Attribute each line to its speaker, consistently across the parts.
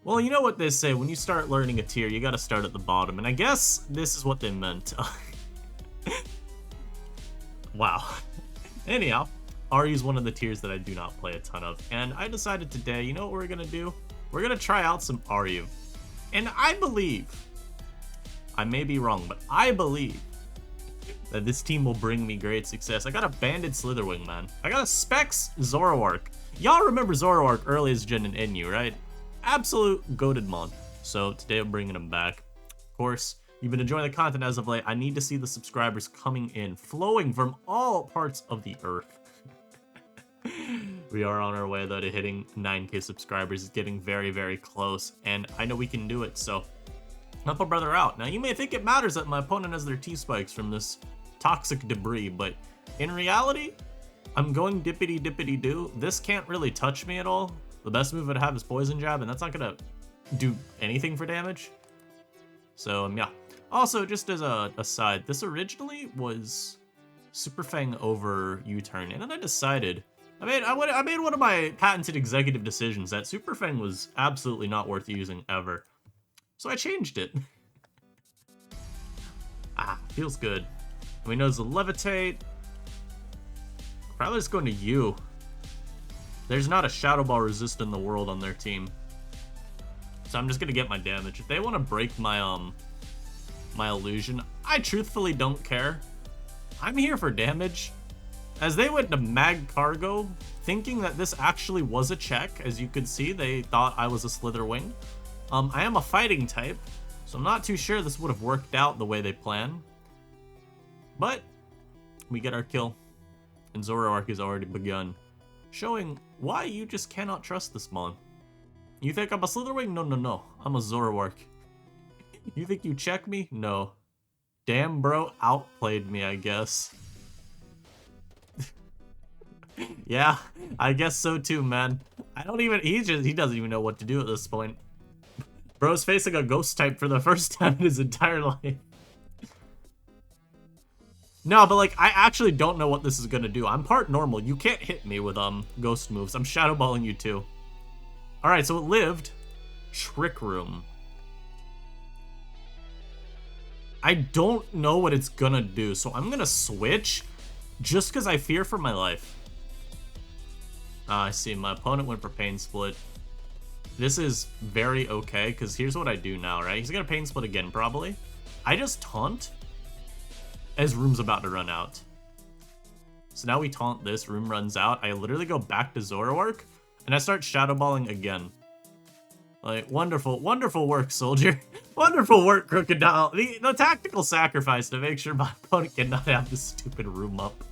Speaker 1: Well, you know what they say, when you start learning a tier, you gotta start at the bottom, and I guess this is what they meant. Wow. Anyhow, Ari is one of the tiers that I do not play a ton of, and I decided today, you know what we're gonna do? We're gonna try out some Aryu. And I believe, I may be wrong, but I believe that this team will bring me great success. I got a banded Slither Wing, man. I got a Specs Zoroark. Y'all remember Zoroark earliest gen in NU, right? Absolute goated mon. So today I'm bringing him back. Of course, you've been enjoying the content as of late. I need to see the subscribers coming in, flowing from all parts of the earth. We are on our way, though, to hitting 9K subscribers. It's getting very, very close, and I know we can do it, so help a brother out. Now, you may think it matters that my opponent has their T-spikes from this toxic debris, but in reality, I'm going dippity-dippity-doo. This can't really touch me at all. The best move I'd have is Poison Jab, and that's not gonna do anything for damage. So, yeah. Also, just as a aside, this originally was Super Fang over U-turn, and then I decided, I made one of my patented executive decisions that Super Fang was absolutely not worth using ever. So I changed it. Feels good. And we know there's a Levitate. Probably just going to U. There's not a Shadow Ball resist in the world on their team. So I'm just gonna get my damage. If they want to break my my illusion, I truthfully don't care. I'm here for damage. As they went to Mag Cargo, thinking that this actually was a check, as you could see, they thought I was a Slither Wing. I am a fighting type, so I'm not too sure this would have worked out the way they planned. But we get our kill, and Zoroark has already begun, showing why you just cannot trust this mon. You think I'm a Slither Wing? No, no, no. I'm a Zoroark. You think you check me? No. Damn, bro, outplayed me, I guess. Yeah, I guess so too, man. He doesn't even know what to do at this point. Bro's facing a ghost type for the first time in his entire life. No, but like, I actually don't know what this is gonna do. I'm part normal. You can't hit me with ghost moves. I'm shadow balling you too. Alright, so it lived. Trick Room. I don't know what it's gonna do, so I'm gonna switch just because I fear for my life. I see, my opponent went for Pain Split. This is very okay, because here's what I do now, right? He's gonna Pain Split again, probably. I just taunt as Room's about to run out. So now we taunt this, Room runs out. I literally go back to Zoroark, and I start Shadow Balling again. Like, wonderful, wonderful work, soldier. Wonderful work, Crocodile. The tactical sacrifice to make sure my opponent cannot have this stupid Room up.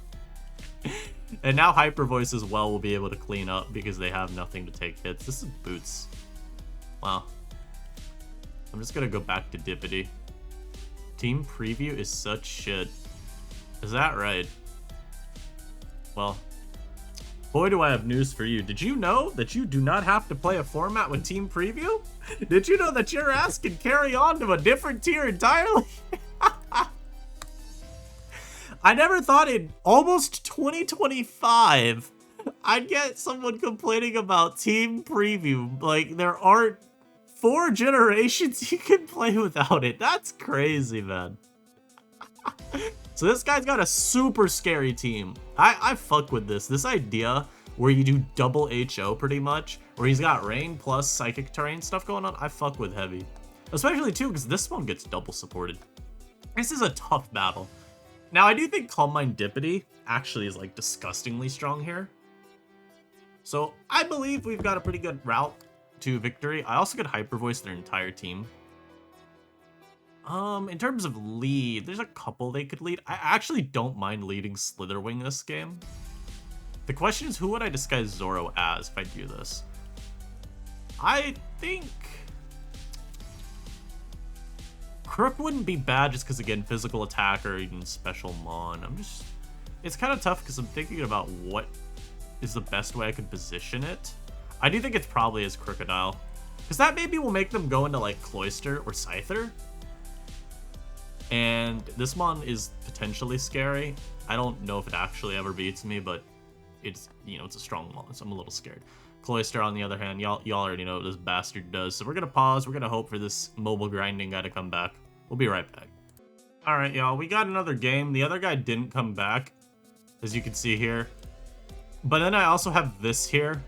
Speaker 1: And now Hyper Voice as well will be able to clean up because they have nothing to take hits. This is Boots. Wow. I'm just gonna go back to Dippity. Team Preview is such shit. Is that right? Well, boy do I have news for you. Did you know that you do not have to play a format with Team Preview? Did you know that your ass can carry on to a different tier entirely? I never thought in almost 2025 I'd get someone complaining about Team Preview. Like, there aren't 4 generations you can play without it. That's crazy, man. So this guy's got a super scary team. I fuck with this. This idea where you do double HO pretty much, where he's got Rain plus Psychic Terrain stuff going on, I fuck with heavy. Especially too, because this one gets double supported. This is a tough battle. Now, I do think Calm Mind Dippity actually is, like, disgustingly strong here. So, I believe we've got a pretty good route to victory. I also could Hyper Voice their entire team. In terms of lead, there's a couple they could lead. I actually don't mind leading Slither Wing this game. The question is, who would I disguise Zoro as if I do this? I think Crook wouldn't be bad just because, again, physical attack or even special mon. It's kind of tough because I'm thinking about what is the best way I could position it. I do think it's probably as Crocodile, because that maybe will make them go into, like, Cloister or Scyther. And this mon is potentially scary. I don't know if it actually ever beats me, but it's, you know, it's a strong mon, so I'm a little scared. Cloyster, on the other hand, y'all already know what this bastard does. So we're gonna pause. We're gonna hope for this mobile grinding guy to come back. We'll be right back. All right, y'all. We got another game. The other guy didn't come back, as you can see here. But then I also have this here.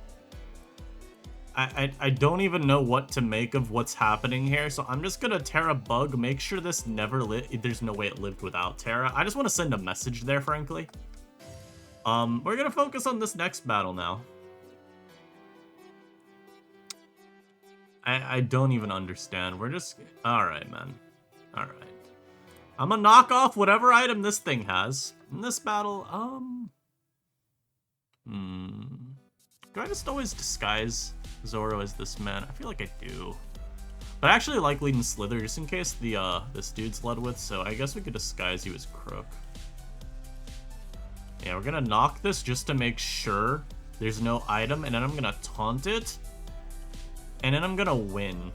Speaker 1: I don't even know what to make of what's happening here, so I'm just gonna Terra bug, make sure this never there's no way it lived without Terra. I just want to send a message there, frankly. We're gonna focus on this next battle now. I don't even understand. We're just... Alright, man. Alright. I'm gonna knock off whatever item this thing has. In this battle, do I just always disguise Zoro as this man? I feel like I do. But I actually like leading Slither just in case this dude's led with, so I guess we could disguise you as Crook. Yeah, we're gonna knock this just to make sure there's no item, and then I'm gonna taunt it, and then I'm gonna win.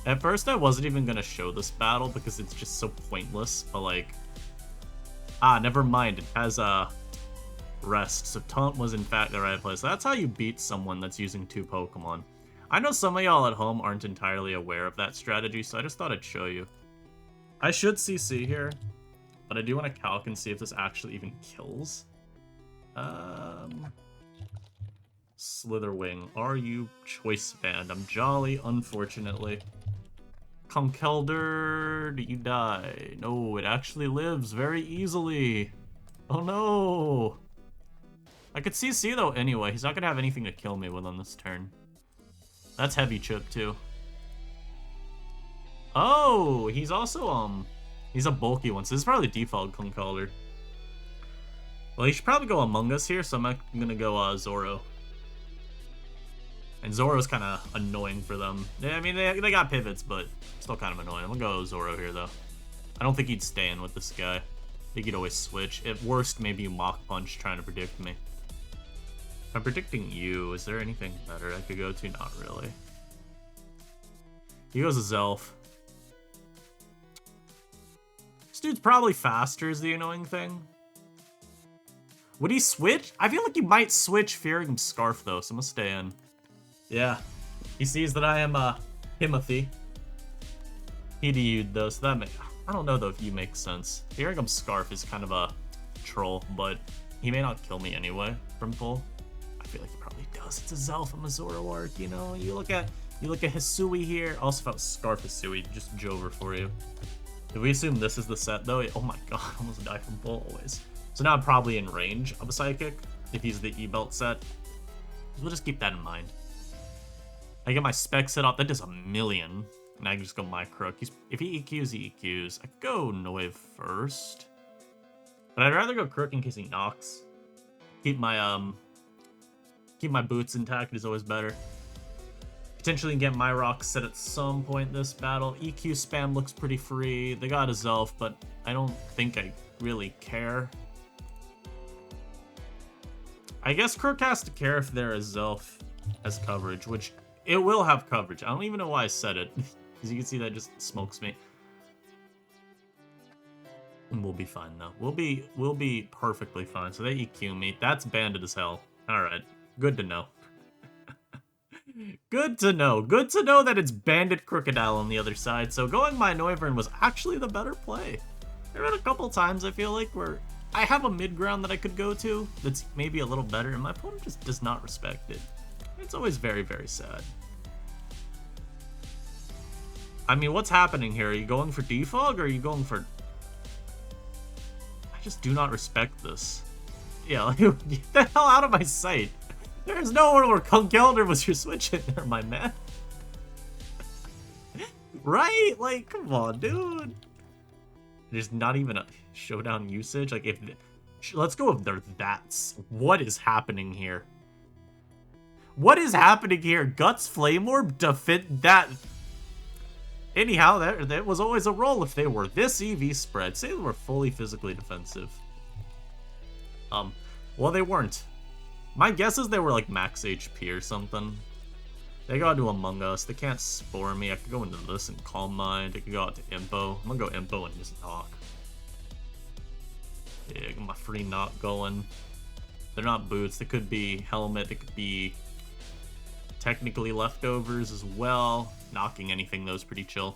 Speaker 1: At first, I wasn't even gonna show this battle because it's just so pointless, but like... Ah, never mind, it has rest, so taunt was in fact the right place. That's how you beat someone that's using 2 Pokemon. I know some of y'all at home aren't entirely aware of that strategy, so I just thought I'd show you. I should CC here, but I do want to calc and see if this actually even kills. Slither Wing, are you choice banned? I'm jolly, unfortunately. Conkeldurr, do you die? No, it actually lives very easily. Oh no! I could CC though anyway. He's not gonna have anything to kill me with on this turn. That's heavy chip too. Oh, he's also he's a bulky one, so this is probably default Conkeldurr. Well, he should probably go Among Us here, so I'm gonna go Zoro. And Zoro's kind of annoying for them. Yeah, I mean, they got pivots, but still kind of annoying. I'm gonna go Zoro here though. I don't think he'd stay in with this guy. I think he'd always switch. At worst, maybe Mach Punch trying to predict me. If I'm predicting you, is there anything better I could go to? Not really. He goes as Zelf. This dude's probably faster is the annoying thing. Would he switch? I feel like he might switch fearing him Scarf though, so I'm gonna stay in. Yeah. He sees that I am Timothy. He DU'd though, so that I don't know though if you make sense. Fearing him Scarf is kind of a troll, but he may not kill me anyway from full. I feel like he probably does. It's a Zelf, I'm a Zoroark, you know? You look at Hisui here. Also, if I was Scarf Hisui, just Jover for you. If we assume this is the set though, oh my god, I almost die from full always. So now I'm probably in range of a Psychic, if he's the E-Belt set. So we'll just keep that in mind. I get my spec set up, that does 1,000,000. And I can just go my Crook. If he EQs, he EQs. I could go Noive first. But I'd rather go Crook in case he knocks. Keep my boots intact is always better. Potentially get my rock set at some point this battle. EQ spam looks pretty free. They got a Zelf, but I don't think I really care. I guess Crook has to care if there is Zelf has coverage, which it will have coverage. I don't even know why I said it. Because you can see that just smokes me. And we'll be fine though. We'll be perfectly fine. So they EQ me. That's banded as hell. Alright. Good to know. Good to know. Good to know that it's Bandit Crocodile on the other side. So going my Noivern was actually the better play. There have been a couple times I feel like where I have a mid ground that I could go to that's maybe a little better, and my opponent just does not respect it. It's always very, very sad. I mean, what's happening here? Are you going for defog or are you going for... I just do not respect this. Yeah, like, get the hell out of my sight. There's nowhere where Conkeldurr was your switch in there, my man. Right? Like, come on, dude. There's not even a showdown usage. Like, if... Let's go if they're that... What is happening here? What is happening here? Guts Flame Orb to fit that... Anyhow, that was always a roll if they were this EV spread. Say they were fully physically defensive. Well, they weren't. My guess is they were like max HP or something. They got to Among Us. They can't Spore me. I could go into this and Calm Mind. I could go out to Impo. I'm gonna go Impo and just knock. Yeah, get my free knock going. They're not boots. They could be helmet. They could be technically leftovers as well. Knocking anything, though, is pretty chill.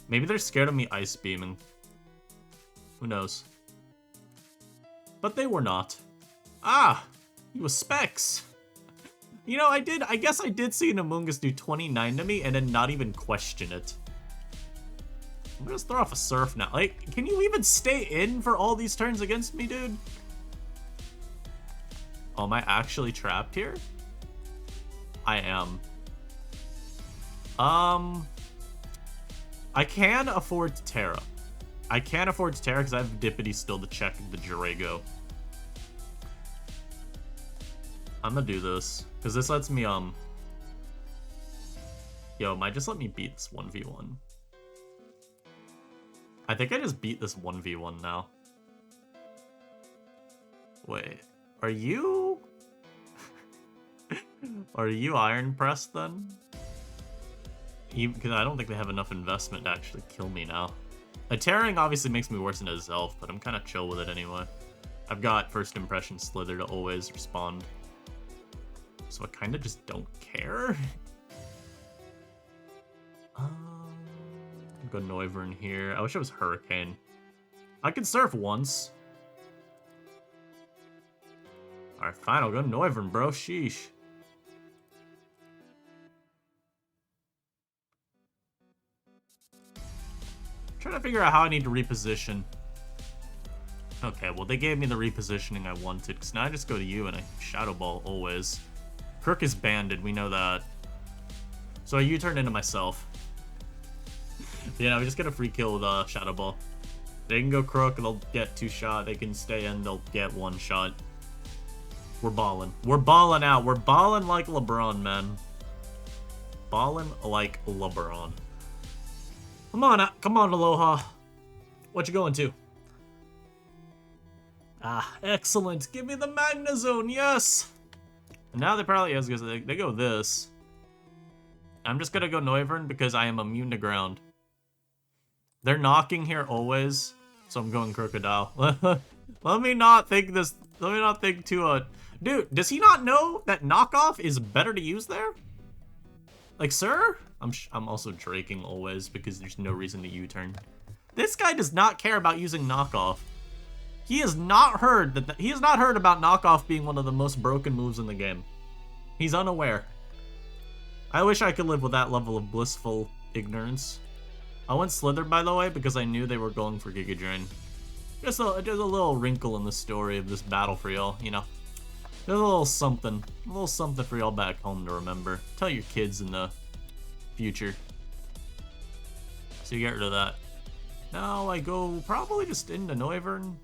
Speaker 1: Maybe they're scared of me ice beaming. Who knows? But they were not. Ah! He was Specs! You know, I guess I did see an Amoonguss do 29 to me and then not even question it. I'm gonna just throw off a Surf now. Like, can you even stay in for all these turns against me, dude? Oh, am I actually trapped here? I am. I can afford to Terra. I can't afford to Terra because I have Dippity still to check the Jirago. I'm gonna do this, because this lets me, Yo, might just let me beat this 1v1. I think I just beat this 1v1 now. Wait, are you... Are you Iron Press then? Because I don't think they have enough investment to actually kill me now. A Tearing obviously makes me worse than a Zelf, but I'm kind of chill with it anyway. I've got First Impression Slither to always respond. So I kind of just don't care. Go Noivern here. I wish it was Hurricane. I can Surf once. Alright, fine. I'll go Noivern, bro. Sheesh. Trying to figure out how I need to reposition. Okay, well, they gave me the repositioning I wanted, because now I just go to you and I Shadow Ball always. Crook is banded, we know that. So I U-turn into myself. Yeah, we just get a free kill with Shadow Ball. They can go Crook, they'll get 2 shot. They can stay in, they'll get 1 shot. We're balling. We're balling out. We're balling like LeBron, man. Balling like LeBron. Come on, Aloha. What you going to? Ah, excellent. Give me the Magnezone, yes! And now they probably, yes, because they go this. I'm just gonna go Noivern because I am immune to ground. They're knocking here always, so I'm going Crocodile. Let me not think this, let me not think too, dude, does he not know that knockoff is better to use there? Like, sir? I'm also Draking always because there's no reason to U-turn. This guy does not care about using knockoff. He has not heard that he has not heard about knockoff being one of the most broken moves in the game. He's unaware. I wish I could live with that level of blissful ignorance. I went Slither, by the way, because I knew they were going for Giga Drain. Just a little wrinkle in the story of this battle for y'all, you know. There's a little something for y'all back home to remember. Tell your kids in the future. So you get rid of that. Now I go probably just into Noivern.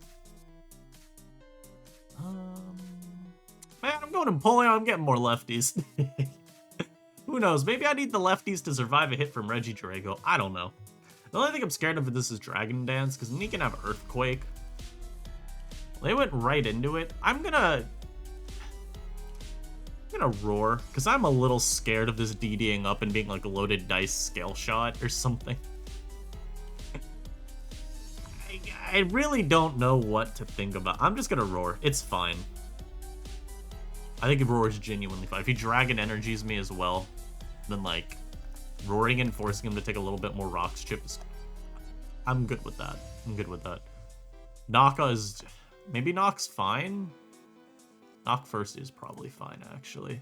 Speaker 1: Man, I'm going Empoleon. I'm getting more lefties. Who knows? Maybe I need the lefties to survive a hit from Reggie-Jirago. I don't know. The only thing I'm scared of this is Dragon Dance, because then he can have Earthquake. They went right into it. I'm gonna roar, because I'm a little scared of this DDing up and being like a loaded dice scale shot or something. I really don't know what to think about. I'm just gonna roar. It's fine. I think roar is genuinely fine. If he Dragon Energies me as well, then like roaring and forcing him to take a little bit more rocks chips. I'm good with that. I'm good with that. Naka is... Maybe Nock's fine? Nock first is probably fine, actually.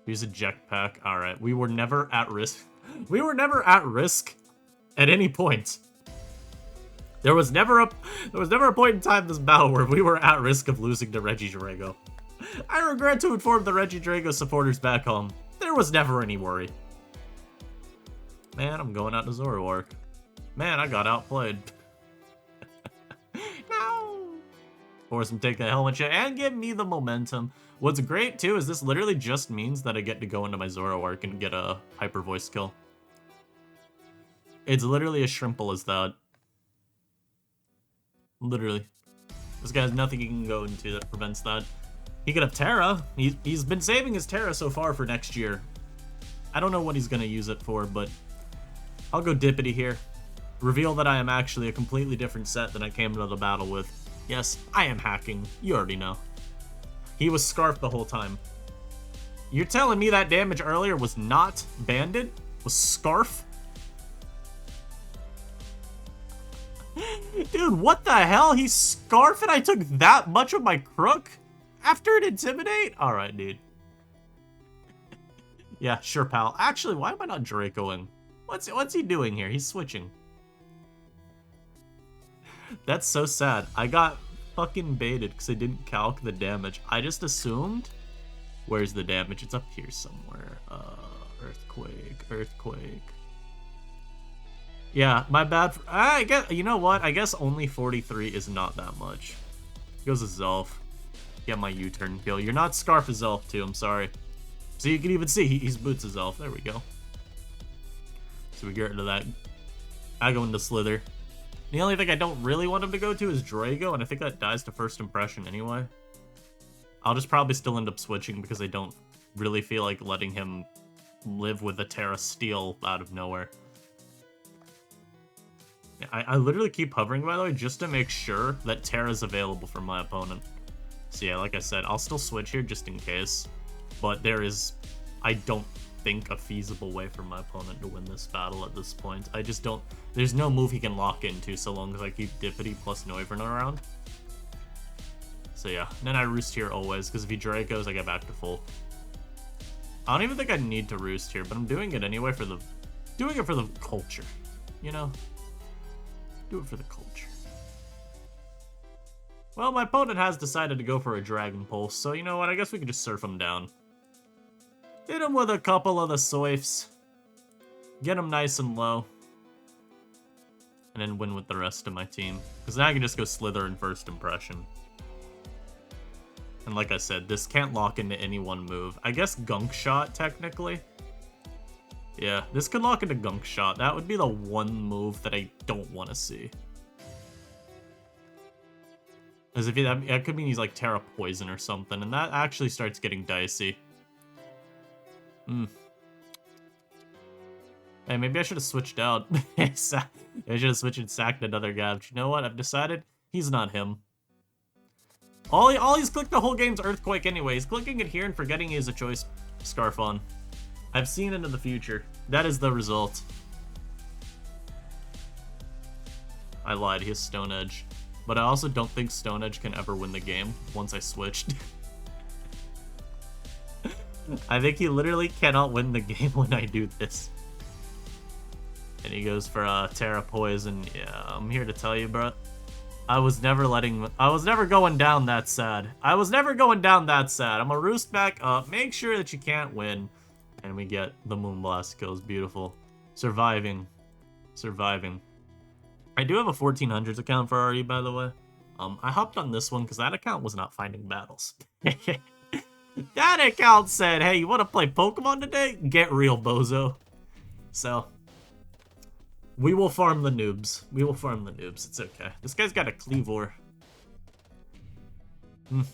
Speaker 1: Use a jetpack. Alright, we were never at risk. We were never at risk at any point. There was never a point in time in this battle where we were at risk of losing to Reggie-Jirago. I regret to inform the Reggie-Jirago supporters back home. There was never any worry. Man, I'm going out to Zoroark. Man, I got outplayed. No! Force him to take the helmet shot and give me the momentum. What's great, too, is this literally just means that I get to go into my Zoroark and get a Hyper Voice kill. It's literally as simple as that. Literally. This guy has nothing he can go into that prevents that. He could have Terra. He's been saving his Terra so far for next year. I don't know what he's going to use it for, but I'll go Dippity here. Reveal that I am actually a completely different set than I came into the battle with. Yes, I am hacking. You already know. He was Scarf the whole time. You're telling me that damage earlier was not Banded? Was Scarf? Dude, what the hell? He's Scarf and I took that much of my Crook? After an Intimidate? Alright, dude. Yeah, sure, pal. Actually, why am I not Dracoing? What's he doing here? He's switching. That's so sad. I got fucking baited because I didn't calc the damage. I just assumed... Where's the damage? It's up here somewhere. Earthquake. Yeah, my bad. I guess, you know what? I guess only 43 is not that much. Goes a Zelf. Get my U-turn kill. You're not Scarf a Zelf too, I'm sorry. So you can even see he's Boots a Zelf. There we go. So we get rid of that. I go into Slither. The only thing I don't really want him to go to is Drago, and I think that dies to first impression anyway. I'll just probably still end up switching because I don't really feel like letting him live with a Terra Steel out of nowhere. I literally keep hovering, by the way, just to make sure that Terra's available for my opponent. So yeah, like I said, I'll still switch here just in case. But there is, I don't think, a feasible way for my opponent to win this battle at this point. I just don't, there's no move he can lock into so long as I keep Dippity plus Noivern around. So yeah, and then I Roost here always, because if he Dracos, I get back to full. I don't even think I need to Roost here, but I'm doing it anyway for the, culture, you know? Do it for the culture. Well, my opponent has decided to go for a Dragon Pulse, so you know what, I guess we can just surf him down. Hit him with a couple of the Soifs. Get him nice and low. And then win with the rest of my team. Because now I can just go Slither in first impression. And like I said, this can't lock into any one move. I guess Gunk Shot, technically. Yeah, this could lock into Gunk Shot. That would be the one move that I don't want to see. Because if that could mean he's like Terra Poison or something, and that actually starts getting dicey. Hey, maybe I should have switched out. I should have switched and sacked another guy. But you know what? I've decided he's not him. All he's clicked the whole game's Earthquake anyway. He's clicking it here and forgetting he has a choice Scarf on. I've seen into the future. That is the result. I lied, he has Stone Edge. But I also don't think Stone Edge can ever win the game once I switched. I think he literally cannot win the game when I do this. And he goes for Terra Poison. Yeah, I'm here to tell you, bro. I was never going down that sad. I'm gonna Roost back up, make sure that you can't win. And we get the Moonblast kills. Beautiful. Surviving. I do have a 1400s account for RE, by the way. I hopped on this one because that account was not finding battles. That account said, hey, you want to play Pokemon today? Get real, bozo. So, we will farm the noobs. It's okay. This guy's got a Cleavor. You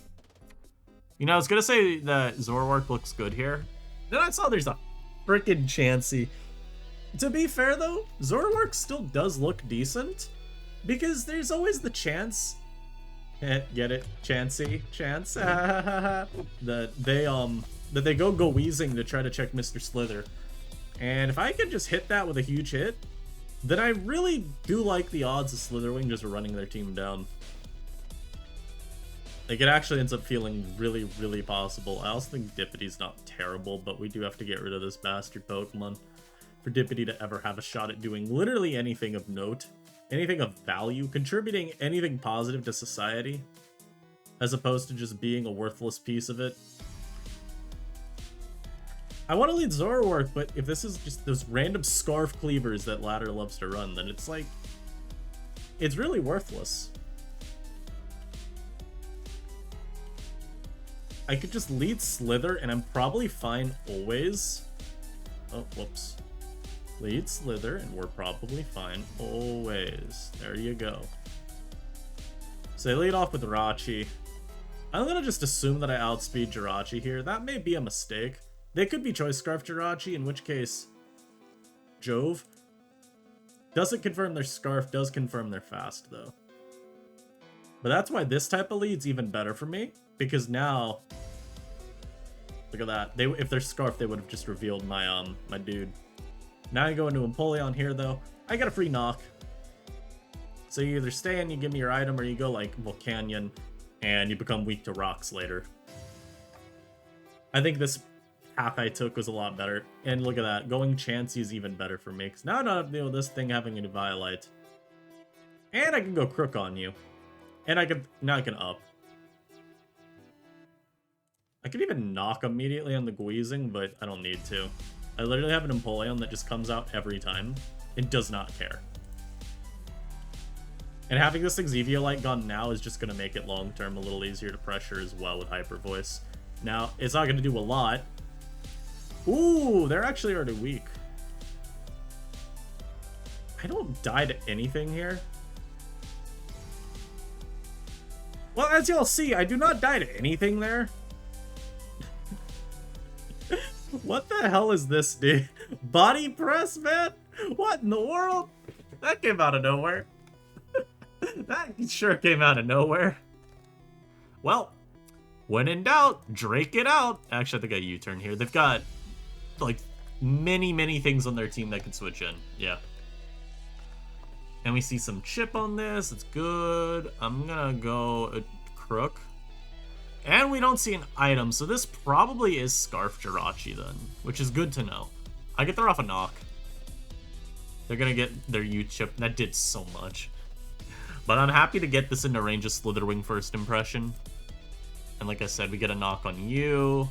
Speaker 1: know, I was going to say that Zoroark looks good here. Then I saw there's a freaking Chansey. To be fair, though, Zoroark still does look decent. Because there's always the chance... get it? Chansey? Chance? that they go Weezing to try to check Mr. Slither. And if I can just hit that with a huge hit, then I really do like the odds of Slither Wing just running their team down. Like, it actually ends up feeling really, really possible. I also think Dippity's not terrible, but we do have to get rid of this bastard Pokemon for Dippity to ever have a shot at doing literally anything of note, anything of value, contributing anything positive to society, as opposed to just being a worthless piece of it. I want to lead Zoroark, but if this is just those random Scarf Cleavers that Ladder loves to run, then it's like, it's really worthless. I could just lead Slither, and I'm probably fine always. Oh, whoops. Lead Slither, and we're probably fine always. There you go. So I lead off with Rachi. I'm gonna just assume that I outspeed Jirachi here. That may be a mistake. They could be Choice Scarf Jirachi, in which case Jove doesn't confirm their Scarf, does confirm they're fast, though. But that's why this type of lead's even better for me, because now Look at that. If they're Scarf, they would have just revealed my my dude. Now I go into Empoleon here, though. I get a free knock. So you either stay and you give me your item, or you go like Volcanion, and you become weak to rocks later. I think this path I took was a lot better. And look at that. Going Chansey is even better for me. Because now I don't have to deal with this thing having a Violite. And I can go Crook on you. And now I can up. I could even knock immediately on the Guizing, but I don't need to. I literally have an Empoleon that just comes out every time. It does not care. And having this Eviolite gun now is just going to make it long-term a little easier to pressure as well with Hyper Voice. Now, it's not going to do a lot. Ooh, they're actually already weak. I don't die to anything here. Well, as y'all see, I do not die to anything there. What the hell is this, dude? Body press, man? What in the world? That came out of nowhere. That sure came out of nowhere. Well, when in doubt, Drake it out. Actually, I think I U-turn here. They've got, like, many things on their team that can switch in. Yeah. And we see some chip on this. It's good. I'm gonna go a Crook. And we don't see an item, so this probably is Scarf Jirachi then, which is good to know. I get throw off a knock. They're gonna get their U-chip. That did so much. But I'm happy to get this into range of Slither Wing first impression. And like I said, we get a knock on you.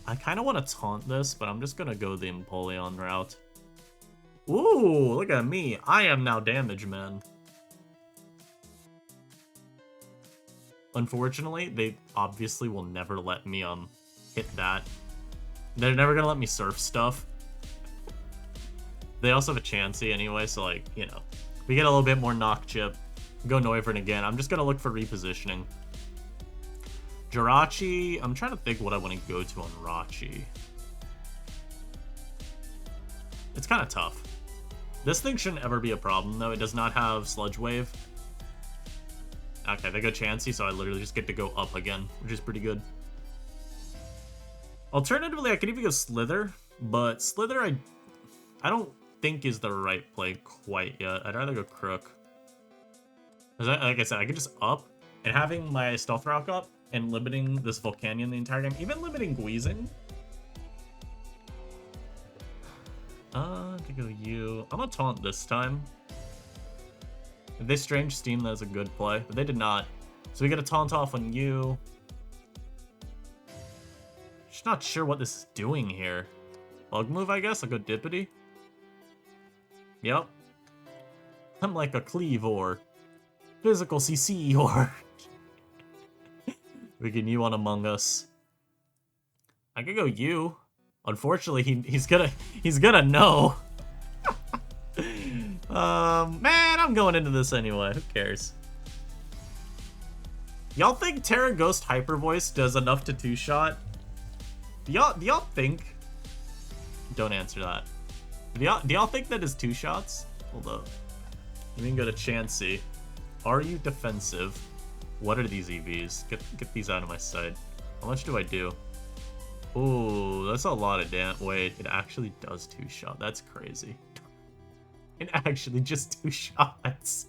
Speaker 1: I kind of want to taunt this, but I'm just gonna go the Empoleon route. Ooh, look at me. I am now damage, man. Unfortunately, they obviously will never let me hit that. They're never gonna let me surf stuff. They also have a Chansey anyway, so like, you know. We get a little bit more knock chip. Go Noivern again. I'm just gonna look for repositioning. Jirachi, I'm trying to think what I want to go to on Rachi. It's kind of tough. This thing shouldn't ever be a problem, though. It does not have Sludge Wave. Okay, they go Chansey, so I literally just get to go up again, which is pretty good. Alternatively, I could even go Slither, but Slither I don't think is the right play quite yet. I'd rather go Crook. Like I said, I could just up, and having my Stealth Rock up, and limiting this Volcanion the entire game, even limiting Guizing. To go you. I'm gonna taunt this time. If they Strange Steam, that's a good play, but they did not. So we get a taunt off on you. Just not sure what this is doing here. Bug move, I guess? I'll go Dippity. Yep. I'm like a Cleavor. Physical CC or we can you on Among Us. I could go you. Unfortunately, he's gonna know. Man, I'm going into this anyway. Who cares? Y'all think Terra Ghost Hyper Voice does enough to two-shot? Do y'all think? Don't answer that. Do y'all think that is two shots? Hold up. We can go to Chansey. Are you defensive? What are these EVs? Get these out of my sight. How much do I do? Ooh, that's a lot of damage. Wait, it actually does two-shot. That's crazy. It actually just two shots.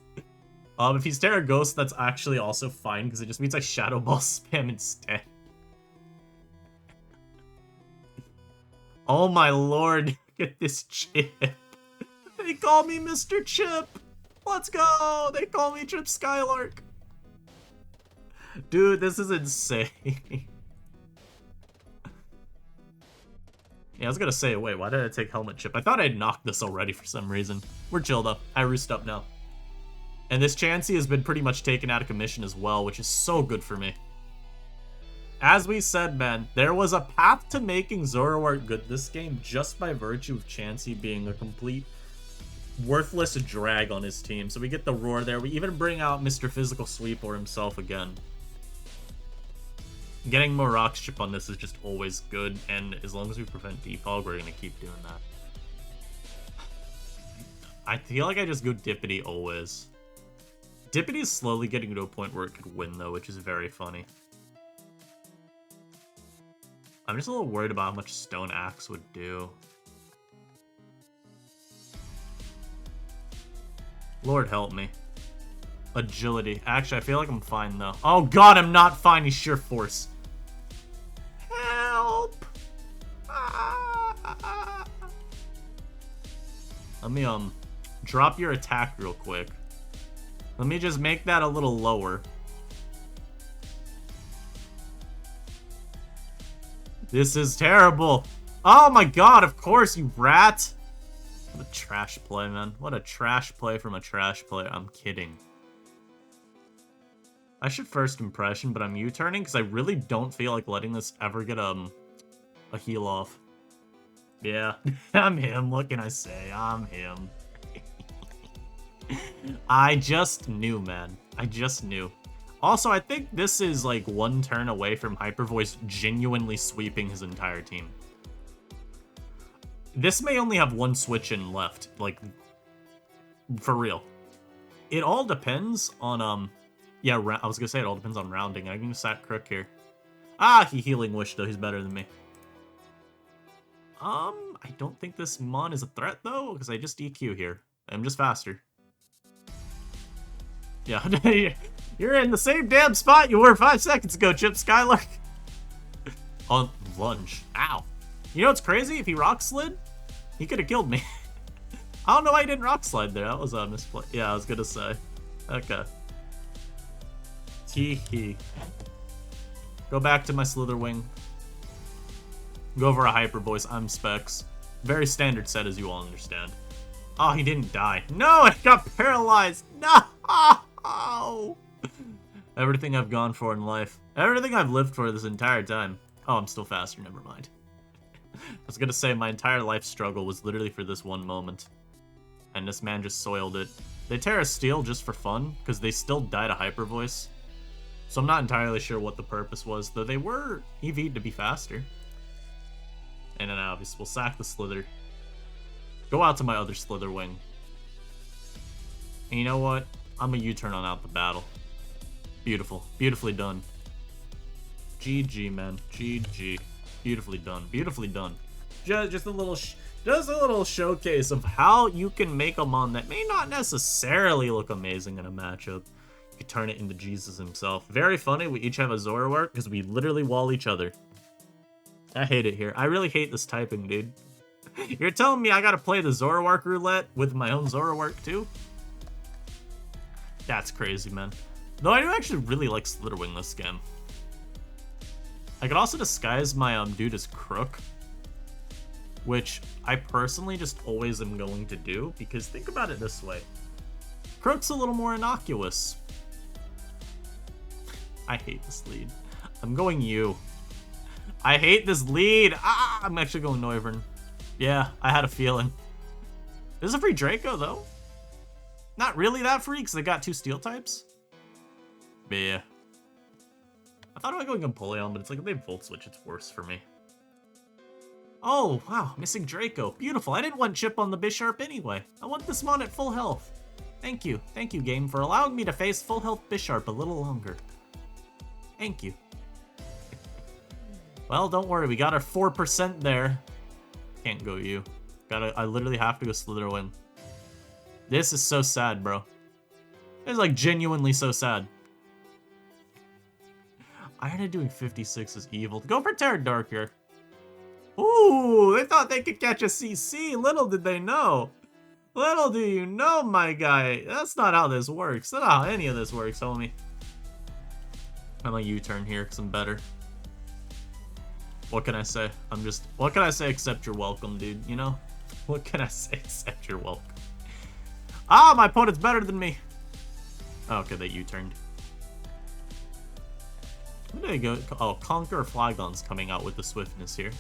Speaker 1: If he's Terra Ghost, that's actually also fine, because it just means I Shadow Ball spam instead. Oh my lord, look at this chip. They call me Mr. Chip. Let's go. They call me Chip Skylark. Dude, this is insane. Yeah, I was gonna say, wait, why did I take Helmet Chip? I thought I'd knocked this already for some reason. We're chilled up. I roost up now. And this Chansey has been pretty much taken out of commission as well, which is so good for me. As we said, man, there was a path to making Zoroark good this game just by virtue of Chansey being a complete worthless drag on his team. So we get the Roar there. We even bring out Mr. Physical Sweeper himself again. Getting more Rock Chip on this is just always good, and as long as we prevent Defog, we're going to keep doing that. I feel like I just go Dippity always. Dippity is slowly getting to a point where it could win, though, which is very funny. I'm just a little worried about how much Stone Axe would do. Lord help me. Agility. Actually, I feel like I'm fine, though. Oh, God, I'm not fine. He's sheer force. Help! Ah. Let me, drop your attack real quick. Let me just make that a little lower. This is terrible. Oh, my God, of course, you rat. What a trash play, man. What a trash play from a trash player. I'm kidding. I should first impression, but I'm U-turning because I really don't feel like letting this ever get a heal off. Yeah, I'm him. What can I say? I'm him. I just knew, man. I just knew. Also, I think this is like one turn away from Hyper Voice genuinely sweeping his entire team. This may only have one switch in left, like, for real. It all depends on, yeah, I was gonna say it all depends on rounding. I can sat Crook here. Ah, he healing wish, though. He's better than me. I don't think this Mon is a threat, though, because I just EQ here. I'm just faster. Yeah, you're in the same damn spot you were 5 seconds ago, Chip Skylark. On lunge. Ow. You know what's crazy? If he rock slid, he could have killed me. I don't know why he didn't rock slide there. That was a misplay. Yeah, I was gonna say. Okay. Tee-hee. Go back to my Slither Wing. Go over a Hyper Voice. I'm Specs. Very standard set, as you all understand. Oh, he didn't die. No, I got paralyzed. No! Everything I've gone for in life. Everything I've lived for this entire time. Oh, I'm still faster. Never mind. I was gonna say my entire life struggle was literally for this one moment. And this man just soiled it. They Terra Steel just for fun, because they still died a Hyper Voice. So I'm not entirely sure what the purpose was, though they were EV'd to be faster. And then obviously we'll sack the Slither. Go out to my other Slither Wing. And you know what? I'm a U-turn on out the battle. Beautiful. Beautifully done. GG, man. GG. Beautifully done. Beautifully done. Just a little showcase of how you can make a Mon that may not necessarily look amazing in a matchup. You can turn it into Jesus himself. Very funny. We each have a Zoroark because we literally wall each other. I hate it here. I really hate this typing, dude. You're telling me I gotta play the Zoroark roulette with my own Zoroark too? That's crazy, man. Though I do actually really like Slither Wing this game. I could also disguise my dude as Crook, which I personally just always am going to do, because think about it this way. Crook's a little more innocuous. I hate this lead. I'm going you. I hate this lead. Ah, I'm actually going Noivern. Yeah, I had a feeling. This is a free Draco, though. Not really that free, because they got 2 steel types. But yeah. I thought about going Empoleon, but it's like if they Volt Switch, it's worse for me. Oh, wow, missing Draco. Beautiful. I didn't want Chip on the Bisharp anyway. I want this Mon at full health. Thank you. Thank you, game, for allowing me to face full health Bisharp a little longer. Thank you. Well, don't worry. We got our 4% there. Can't go you. I literally have to go Slither Wing. This is so sad, bro. It's like genuinely so sad. Iron doing 56 is evil. Go for Terra Dark here. Ooh, they thought they could catch a CC. Little did they know. Little do you know, my guy. That's not how this works. That's not how any of this works, homie. I'm a U-turn here because I'm better. What can I say? What can I say except you're welcome, dude, you know? What can I say except you're welcome? Ah, my opponent's better than me. Oh, okay, they U-turned. Where did I go? Oh, Conquer Flygon's coming out with the swiftness here.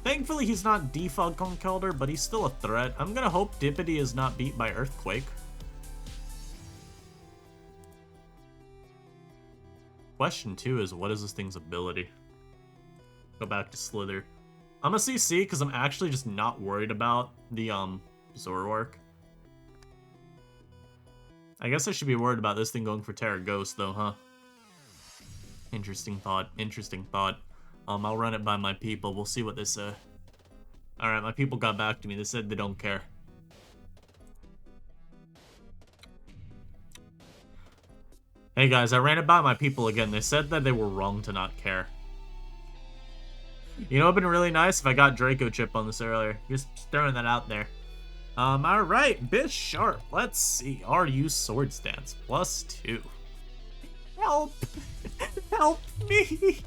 Speaker 1: Thankfully, he's not Defog Conkeldurr, but he's still a threat. I'm gonna hope Dippity is not beat by Earthquake. Question 2 is, what is this thing's ability? Go back to Slither. I'm a CC because I'm actually just not worried about the Zoroark. I guess I should be worried about this thing going for Terra Ghost though, huh? Interesting thought. Interesting thought. I'll run it by my people. We'll see what they say. Alright, my people got back to me. They said they don't care. Hey guys, I ran it by my people again. They said that they were wrong to not care. You know, it'd been really nice if I got Draco Chip on this earlier. Just throwing that out there. Alright, Bisharp. Let's see. RU Sword Stance. +2. Help! Help me!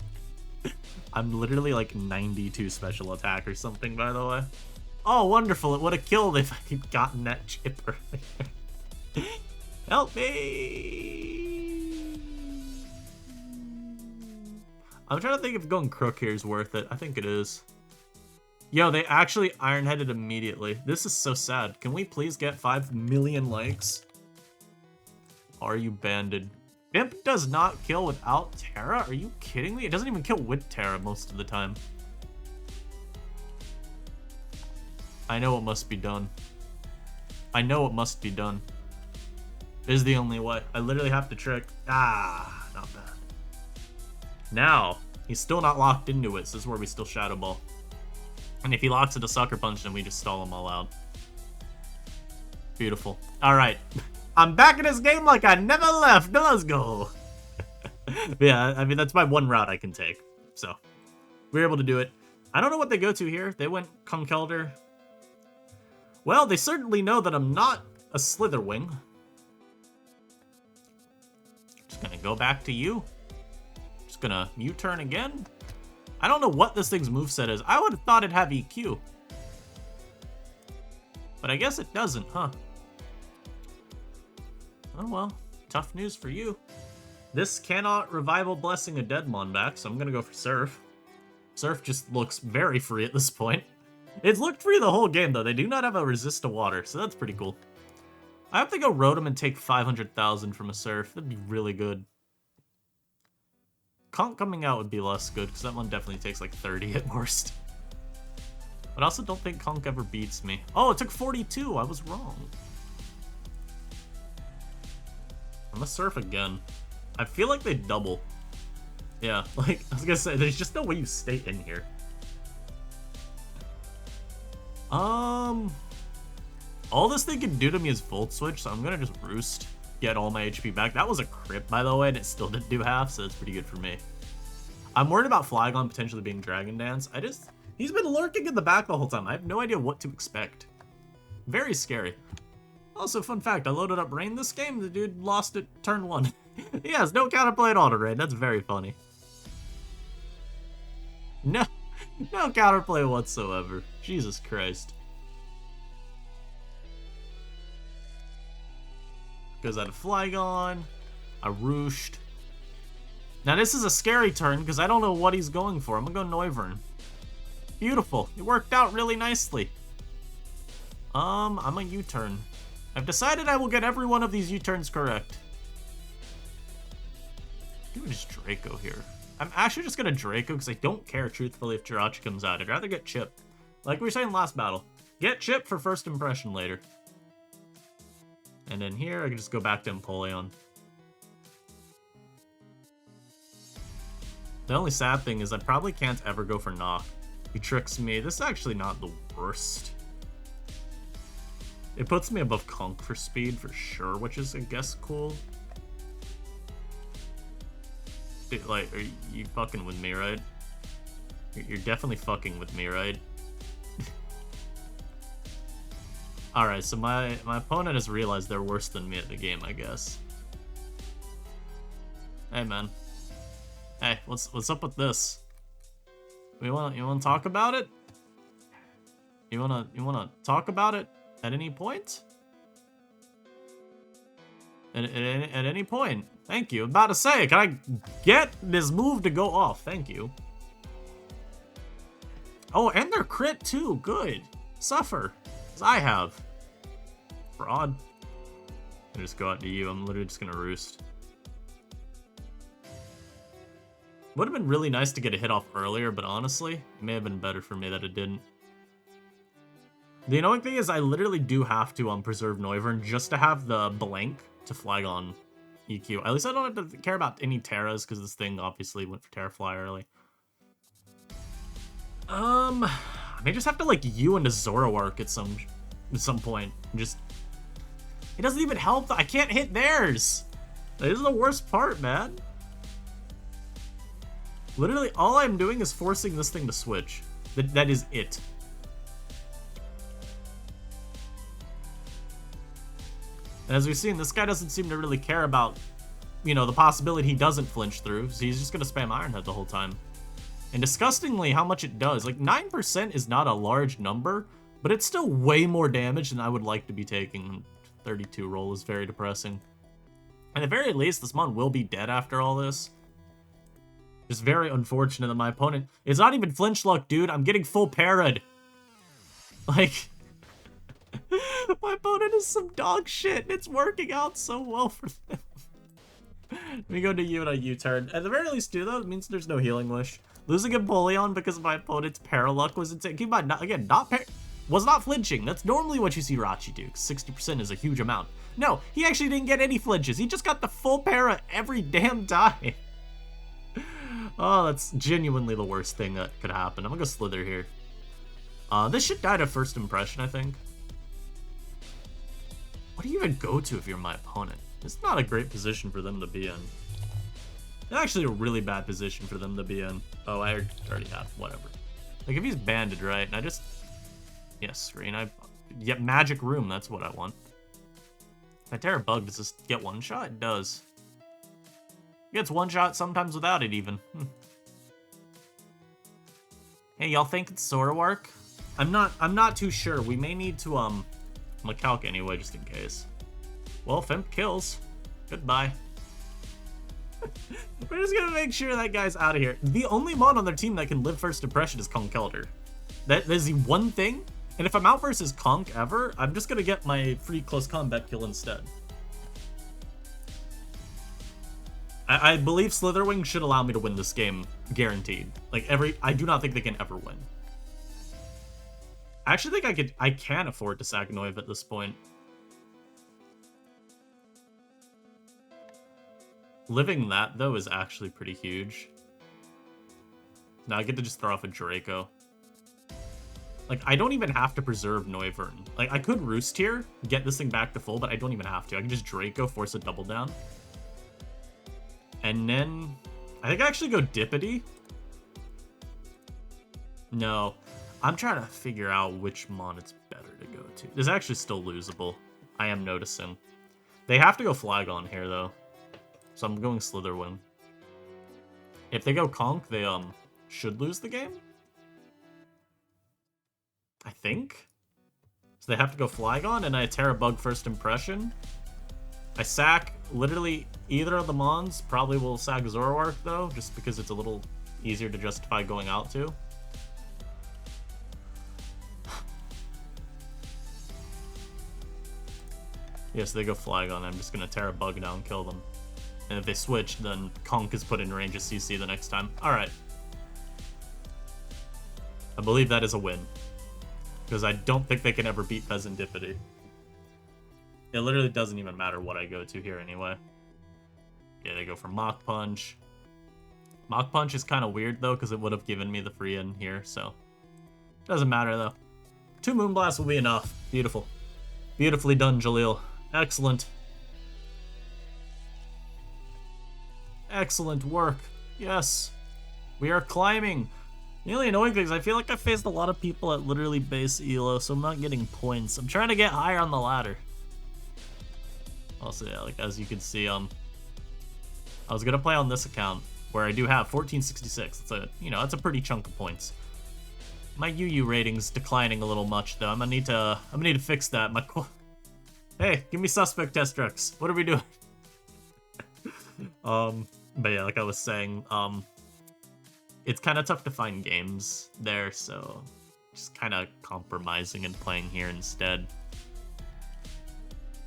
Speaker 1: I'm literally like 92 special attack or something, by the way. Oh, wonderful. It would have killed if I had gotten that chip earlier. Help me! I'm trying to think if going Crook here is worth it. I think it is. Yo, they actually Iron-Headed immediately. This is so sad. Can we please get 5 million likes? Are you banded? Imp does not kill without Terra? Are you kidding me? It doesn't even kill with Terra most of the time. I know what must be done. I know what must be done. This is the only way. I literally have to trick. Ah, not bad. Now, he's still not locked into it, so this is where we still Shadow Ball. And if he locks into Sucker Punch, then we just stall him all out. Beautiful. Alright. I'm back in this game like I never left. Now let's go. Yeah, I mean, that's my one route I can take. So, we were able to do it. I don't know what they go to here. They went Conkeldurr. Well, they certainly know that I'm not a Slither Wing. Just gonna go back to you. Just gonna U-turn again. I don't know what this thing's moveset is. I would have thought it'd have EQ. But I guess it doesn't, huh? Oh well, tough news for you. This cannot Revival Blessing a Deadmon back, so I'm gonna go for Surf. Surf just looks very free at this point. It's looked free the whole game, though. They do not have a resist to water, so that's pretty cool. I have to go Rotom and take 500,000 from a Surf. That'd be really good. Conk coming out would be less good, because that one definitely takes like 30 at worst. But I also don't think Conk ever beats me. Oh, it took 42! I was wrong. I'm gonna Surf again. I feel like they double. Yeah, like, I was gonna say, there's just no way you stay in here. All this thing can do to me is Volt Switch, so I'm gonna just Roost. Get all my HP back. That was a crit, by the way, and it still didn't do half, so it's pretty good for me. I'm worried about Flygon potentially being Dragon Dance. He's been lurking in the back the whole time. I have no idea what to expect. Very scary. Also, fun fact, I loaded up Rain this game, the dude lost it turn 1. He has no counterplay at all to Rain. That's very funny. No counterplay whatsoever. Jesus Christ. Goes out of Flygon. I Rooshed. Now this is a scary turn because I don't know what he's going for. I'm gonna go Noivern. Beautiful. It worked out really nicely. I'm a U-turn. I've decided I will get every one of these U-turns correct. Do just Draco here. I'm actually just gonna Draco because I don't care truthfully if Jirachi comes out. I'd rather get Chip. Like we were saying last battle. Get Chip for first impression later. And then here, I can just go back to Empoleon. The only sad thing is I probably can't ever go for Knock. He tricks me. This is actually not the worst. It puts me above Conk for speed for sure, which is, I guess, cool. Like, are you fucking with me, right? You're definitely fucking with me, right? Alright, so my opponent has realized they're worse than me at the game, I guess. Hey, man. Hey, what's up with this? You wanna talk about it? You wanna talk about it at any point? At any point. Thank you. I'm about to say, can I get this move to go off? Thank you. Oh, and they're crit too. Good. Suffer. As I have. Fraud. I just go out to you. I'm literally just gonna Roost. Would have been really nice to get a hit off earlier, but honestly, it may have been better for me that it didn't. The annoying thing is I literally do have to preserve Noivern just to have the blank to Flygon EQ. At least I don't have to care about any Terras because this thing obviously went for Terrafly early. I may just have to like you into Zoroark at some point. Just it doesn't even help. I can't hit theirs. This is the worst part, man. Literally, all I'm doing is forcing this thing to switch. That is it. And as we've seen, this guy doesn't seem to really care about, you know, the possibility he doesn't flinch through, so he's just gonna spam Iron Head the whole time. And disgustingly, how much it does. Like, 9% is not a large number, but it's still way more damage than I would like to be taking. 32 roll is very depressing. At the very least, this mon will be dead after all this. Just very unfortunate that my opponent... It's not even flinch luck, dude. I'm getting full parried. Like... my opponent is some dog shit, and it's working out so well for them. Let me go to you and a U-turn. At the very least, too, though, it means there's no Healing Wish. Losing Empoleon because my opponent's Paraluck was insane. Keep in mind, again, was not flinching. That's normally what you see Rachi do. 60% is a huge amount. No, he actually didn't get any flinches. He just got the full para every damn time. Oh, that's genuinely the worst thing that could happen. I'm gonna go Slither here. This should die to first impression, I think. What do you even go to if you're my opponent? It's not a great position for them to be in. It's actually a really bad position for them to be in. Oh, I already have, whatever. Like, if he's banded, right, and I just... Yes, screen, yeah, Magic Room, that's what I want. If I tear a bug, does this get one shot? It does. It gets one shot, sometimes without it, even. Hey, y'all think it's Zoroark? I'm not too sure. We may need to, Macalc anyway, just in case. Well, Femp kills. Goodbye. We're just gonna make sure that guy's out of here. The only mon on their team that can live first impression is Conkeldurr. That is the one thing, and if I'm out versus Conk ever, I'm just gonna get my free close combat kill instead. I believe Slither Wing should allow me to win this game, guaranteed. Like, I do not think they can ever win. I actually think I can afford to sack Noiv at this point. Living that, though, is actually pretty huge. Now I get to just throw off a Draco. Like, I don't even have to preserve Noivern. Like, I could Roost here, get this thing back to full, but I don't even have to. I can just Draco, force a double down. And then... I think I actually go Dippity. No. I'm trying to figure out which mon it's better to go to. This is actually still losable. I am noticing. They have to go Flygon here, though. So I'm going Slither Wing. If they go Conk, they should lose the game. I think. So they have to go Flygon, and I tear a bug first impression. I sack literally either of the mons. Probably will sack Zoroark, though, just because it's a little easier to justify going out to. Yes, they go Flygon. I'm just going to tear a bug down and kill them. And if they switch, then Conk is put in range of CC the next time. Alright. I believe that is a win. Because I don't think they can ever beat Pheasantipity. It literally doesn't even matter what I go to here anyway. Yeah, they go for Mach Punch. Mach Punch is kind of weird, though, because it would have given me the free in here, so... Doesn't matter, though. 2 Moonblasts will be enough. Beautiful. Beautifully done, Jaleel. Excellent. Excellent work. Yes. We are climbing. The only annoying thing is I feel like I faced a lot of people at literally base elo, so I'm not getting points. I'm trying to get higher on the ladder. Also, yeah, like as you can see, I was gonna play on this account where I do have 1466. It's a, you know, that's a pretty chunk of points. My UU rating's declining a little much though. I'm gonna need to fix that. Hey, give me suspect test Rex. What are we doing? But yeah, like I was saying, it's kind of tough to find games there, so just kind of compromising and playing here instead.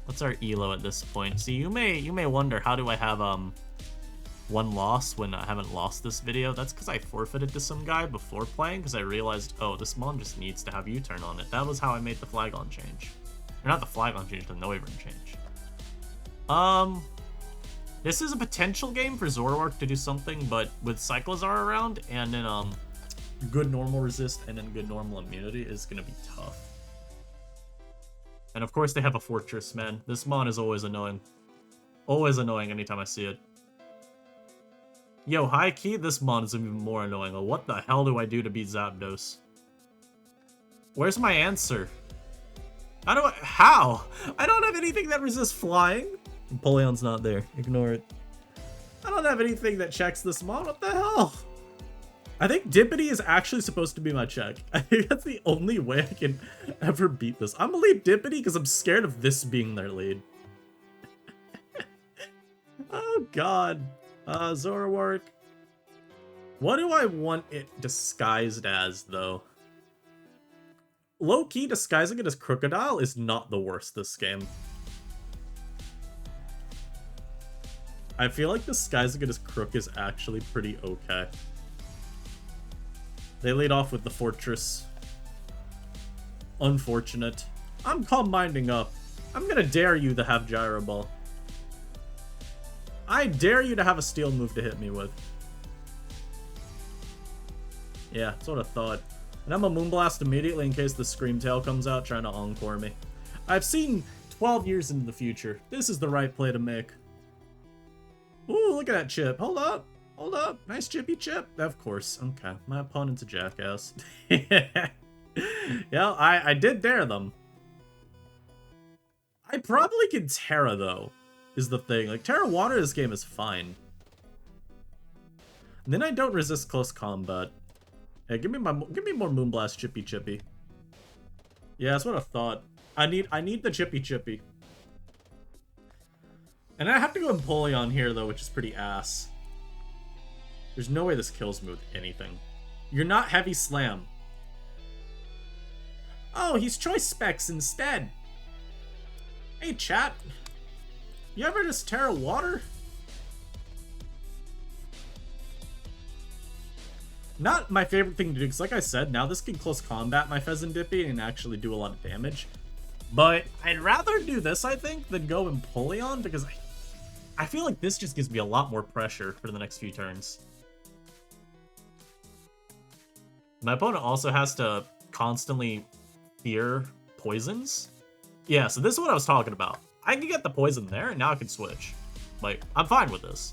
Speaker 1: What's our elo at this point? See, you may wonder, how do I have 1 loss when I haven't lost this video? That's because I forfeited to some guy before playing, because I realized, oh, this mon just needs to have U-turn on it. That was how I made the Flygon change. Or not the Flygon change, the Noivern change. This is a potential game for Zoroark to do something, but with Cyclizar around, and then good normal resist and then good normal immunity is going to be tough. And of course they have a fortress, man. This mon is always annoying. Always annoying anytime I see it. Yo, high key, this mon is even more annoying. Well, what the hell do I do to beat Zapdos? Where's my answer? How? I don't have anything that resists flying. Empoleon's not there. Ignore it. I don't have anything that checks this mon. What the hell? I think Dippity is actually supposed to be my check. I think that's the only way I can ever beat this. I'm gonna lead Dippity because I'm scared of this being their lead. Oh god. Zoroark. What do I want it disguised as, though? Low-key, disguising it as Crocodile is not the worst this game. I feel like disguising it as Crook is actually pretty okay. They lead off with the Fortress. Unfortunate. I'm calm minding up. I'm gonna dare you to have Gyro Ball. I dare you to have a steel move to hit me with. Yeah, that's what I thought. And I'm a Moonblast immediately in case the Screamtail comes out trying to encore me. I've seen 12 years into the future. This is the right play to make. Ooh, look at that chip. Hold up. Hold up. Nice chippy chip. Of course. Okay. My opponent's a jackass. Yeah, I did dare them. I probably can Terra, though, is the thing. Like, Terra Water this game is fine. And then I don't resist close combat. Hey, give me more Moonblast chippy. Yeah, that's what I thought. I need the chippy. And I have to go Empoleon here, though, which is pretty ass. There's no way this kills me with anything. You're not Heavy Slam. Oh, he's Choice Specs instead. Hey, chat. You ever just Terra Water? Not my favorite thing to do, because like I said, now this can close combat my Pheasantdippy and actually do a lot of damage. But I'd rather do this, I think, than go Empoleon, because I feel like this just gives me a lot more pressure for the next few turns. My opponent also has to constantly fear poisons. Yeah, so this is what I was talking about. I can get the poison there, and now I can switch. Like, I'm fine with this.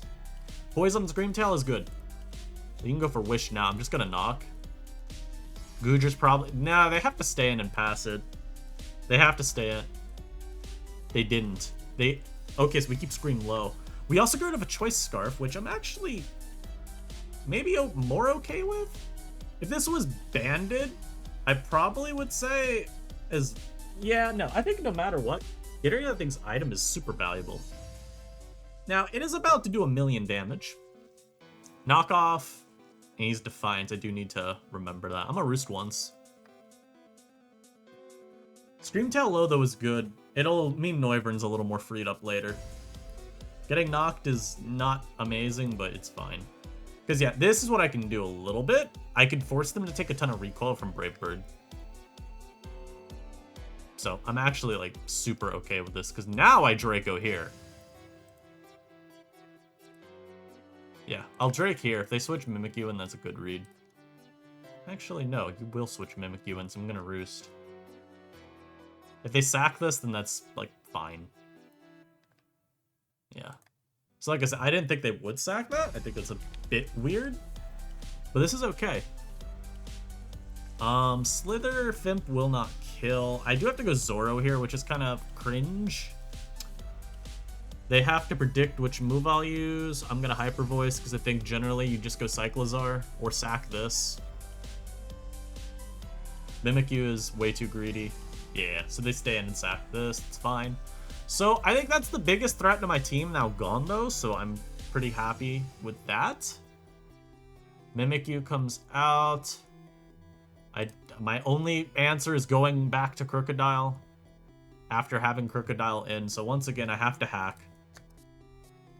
Speaker 1: Poison Screamtail is good. You can go for Wish now. I'm just gonna knock. Goodra's probably... Nah, they have to stay in and pass it. They have to stay in. They didn't. Okay, so we keep Scream low. We also got rid of a Choice Scarf, which I'm actually maybe more okay with. If this was banded, I probably would say yeah, no, I think no matter what, getting that thing's item is super valuable. Now, it is about to do 1,000,000 damage. Knock off, and he's Defiant. I do need to remember that. I'm a Roost once. Screamtail low, though, is good. It'll mean Noivern's a little more freed up later. Getting knocked is not amazing, but it's fine. Because, yeah, this is what I can do a little bit. I can force them to take a ton of recoil from Brave Bird. So, I'm actually, like, super okay with this, because now I Draco here. Yeah, I'll Drake here. If they switch Mimikyu, and that's a good read. Actually, no, you will switch Mimikyu, and so I'm gonna Roost. If they sack this, then that's, like, fine. Yeah. So like I said, I didn't think they would sack that. I think it's a bit weird. But this is okay. Slither Fimp will not kill. I do have to go Zoro here, which is kind of cringe. They have to predict which move I'll use. I'm going to Hyper Voice because I think generally you just go Cyclizar or sack this. Mimikyu is way too greedy. Yeah, so they stay in and sack this. It's fine. So I think that's the biggest threat to my team now gone, though, so I'm pretty happy with that. Mimikyu comes out. My only answer is going back to Crocodile after having Crocodile in, so once again, I have to hack.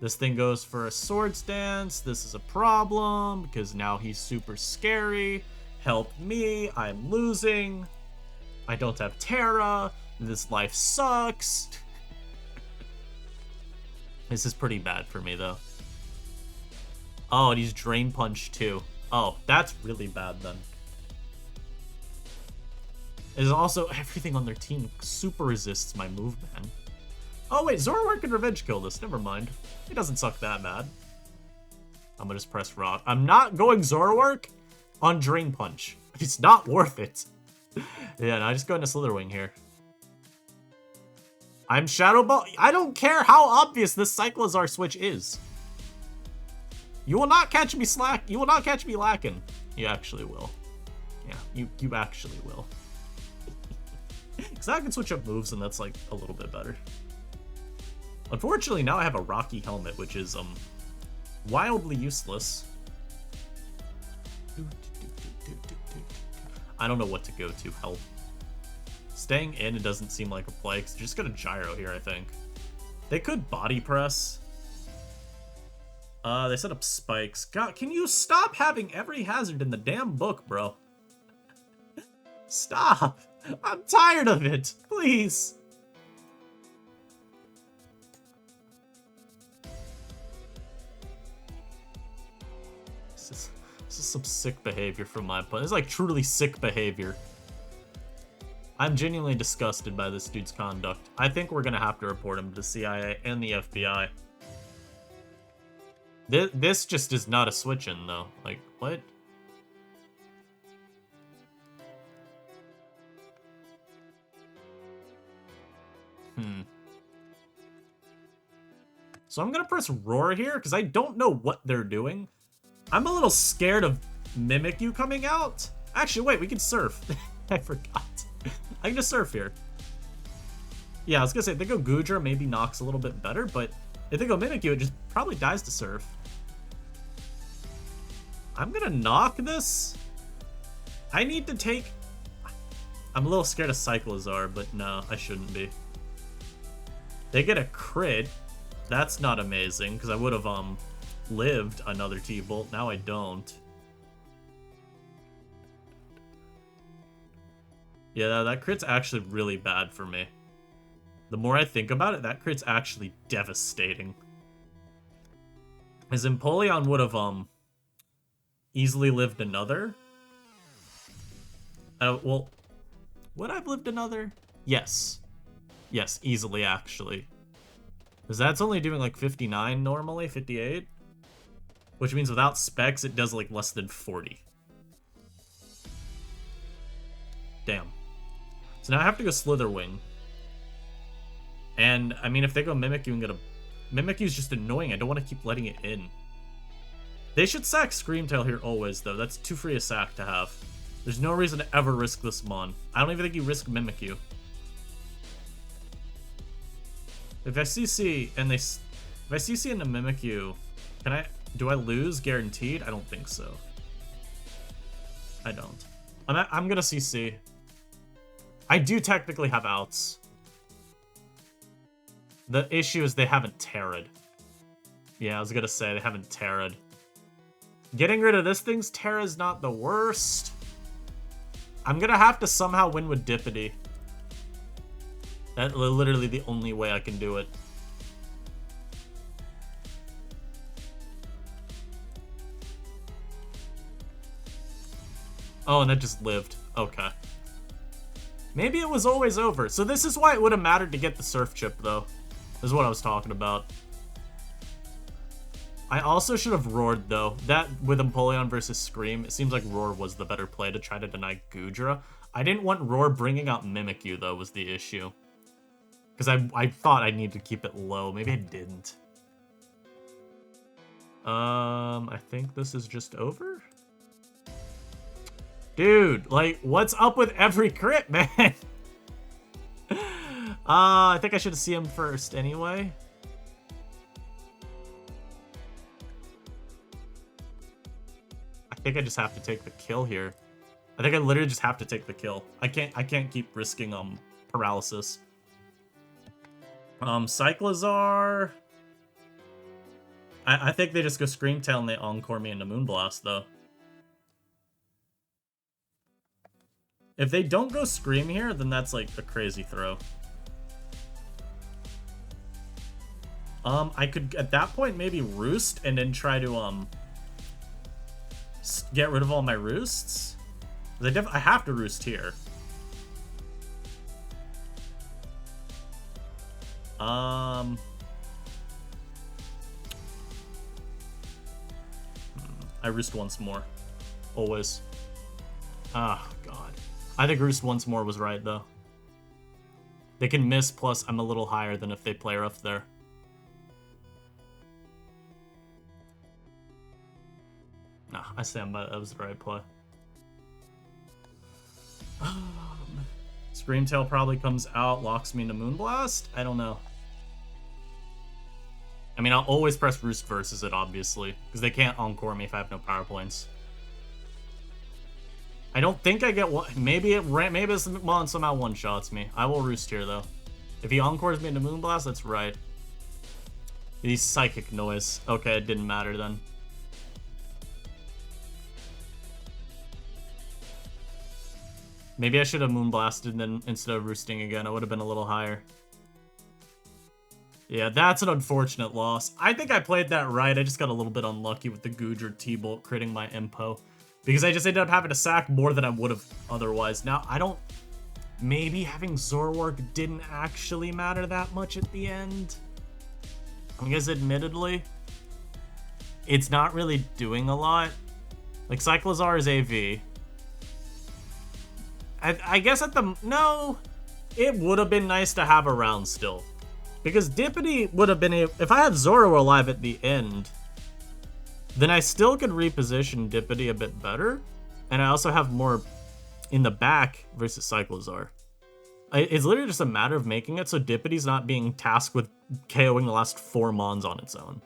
Speaker 1: This thing goes for a Swords Dance. This is a problem because now he's super scary. Help me, I'm losing. I don't have Terra. This life sucks. This is pretty bad for me, though. Oh, and he's Drain Punch, too. Oh, that's really bad, then. Is also everything on their team super resists my move, man. Oh wait, Zoroark can revenge kill this. Never mind. It doesn't suck that bad. I'm gonna just press rock. I'm not going Zoroark on Drain Punch. It's not worth it. Yeah, no, I just go into Slither Wing here. I'm Shadow Ball. I don't care how obvious this Cyclizar switch is. You will not catch me slack. You will not catch me lacking. You actually will. Yeah, you actually will. Because I can switch up moves, and that's, like, a little bit better. Unfortunately, now I have a Rocky Helmet, which is, wildly useless. I don't know what to go to. Help. Staying in, it doesn't seem like a play, because they're just gonna gyro here, I think. They could body press. They set up spikes. God, can you stop having every hazard in the damn book, bro? Stop! I'm tired of it! Please! This is some sick behavior from my opponent. This is like truly sick behavior. I'm genuinely disgusted by this dude's conduct. I think we're gonna have to report him to the CIA and the FBI. This just is not a switch-in, though. Like, what? So I'm gonna press Roar here, because I don't know what they're doing. I'm a little scared of Mimikyu coming out. Actually, wait, we can surf. I forgot. I can just surf here. Yeah, I was gonna say, if they go Goodra, maybe Nox a little bit better, but if they go Mimikyu, it just probably dies to surf. I'm gonna knock this. I need to take... I'm a little scared of Cyclizar, but no, I shouldn't be. They get a crit. That's not amazing, because I would have lived another T-Bolt. Now I don't. Yeah, that crit's actually really bad for me. The more I think about it, that crit's actually devastating. As Empoleon would have easily lived another. Well, would I have lived another? Yes. Yes, easily, actually. Because that's only doing, like, 59 normally, 58. Which means without specs, it does, like, less than 40. Damn. So now I have to go Slither Wing. And, I mean, if they go Mimikyu, I'm gonna... Mimikyu's just annoying. I don't want to keep letting it in. They should sack Screamtail here always, though. That's too free a sack to have. There's no reason to ever risk this Mon. I don't even think you risk Mimikyu. If I CC and they... If I CC into Mimikyu, can I... Do I lose guaranteed? I don't think so. I don't. I'm gonna CC. I do technically have outs. The issue is they haven't Terra'd. Yeah, I was gonna say, they haven't Terra'd. Getting rid of this thing's Terra's not the worst. I'm gonna have to somehow win with Dippity. That's literally the only way I can do it. Oh, and that just lived. Okay. Maybe it was always over. So this is why it would have mattered to get the Surf Chip, though. This is what I was talking about. I also should have roared, though. That, with Empoleon versus Scream, it seems like Roar was the better play to try to deny Goodra. I didn't want Roar bringing out Mimikyu, though, was the issue. Because I thought I needed to keep it low. Maybe I didn't. I think this is just over? Dude, like, what's up with every crit, man? I think I should have seen him first anyway. I think I just have to take the kill here. I think I literally just have to take the kill. I can't keep risking paralysis. Cyclizar. I think they just go Screamtail and they Encore me into Moonblast, though. If they don't go Scream here, then that's like a crazy throw. I could at that point maybe Roost and then try to get rid of all my Roosts. I have to Roost here. I roost once more. Always. Ah, God. I think roost once more was right, though. They can miss, plus I'm a little higher than if they play rough there. Nah, I stand by that was the right play. Screamtail probably comes out, locks me into Moonblast? I don't know. I mean, I'll always press Roost versus it, obviously, because they can't Encore me if I have no power points. I don't think I get one. Maybe it's well, somehow one-shots me. I will Roost here, though. If he Encores me into Moonblast, that's right. He's Psychic Noise. Okay, it didn't matter then. Maybe I should have Moonblasted then instead of Roosting again. I would have been a little higher. Yeah, that's an unfortunate loss. I think I played that right. I just got a little bit unlucky with the Goodra T-Bolt critting my Impo. Because I just ended up having to sack more than I would have otherwise. Now, I don't... Maybe having Zoroark didn't actually matter that much at the end. Because admittedly, it's not really doing a lot. Like, Cyclizar is AV. I guess at the... No, it would have been nice to have around still. Because Dippity would have been able... If I had Zoro alive at the end, then I still could reposition Dippity a bit better. And I also have more in the back versus Cyclizar. It's literally just a matter of making it so Dippity's not being tasked with KOing the last 4 Mons on its own.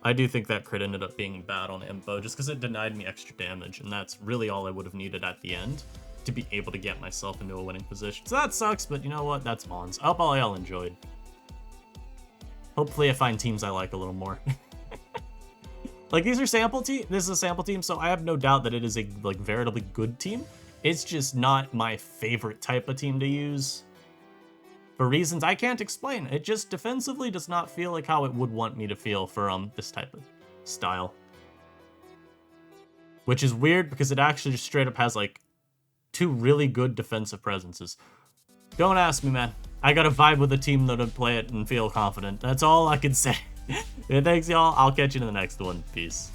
Speaker 1: I do think that crit ended up being bad on Impo, just because it denied me extra damage, and that's really all I would have needed at the end to be able to get myself into a winning position. So that sucks, but you know what? That's Mons. I hope all y'all enjoyed. Hopefully I find teams I like a little more. Like, these are sample team. This is a sample team, so I have no doubt that it is a like veritably good team. It's just not my favorite type of team to use. For reasons I can't explain. It just defensively does not feel like how it would want me to feel for this type of style. Which is weird because it actually just straight up has like 2 really good defensive presences. Don't ask me, man. I gotta vibe with a team that'll play it and feel confident. That's all I can say. Thanks, y'all. I'll catch you in the next one. Peace.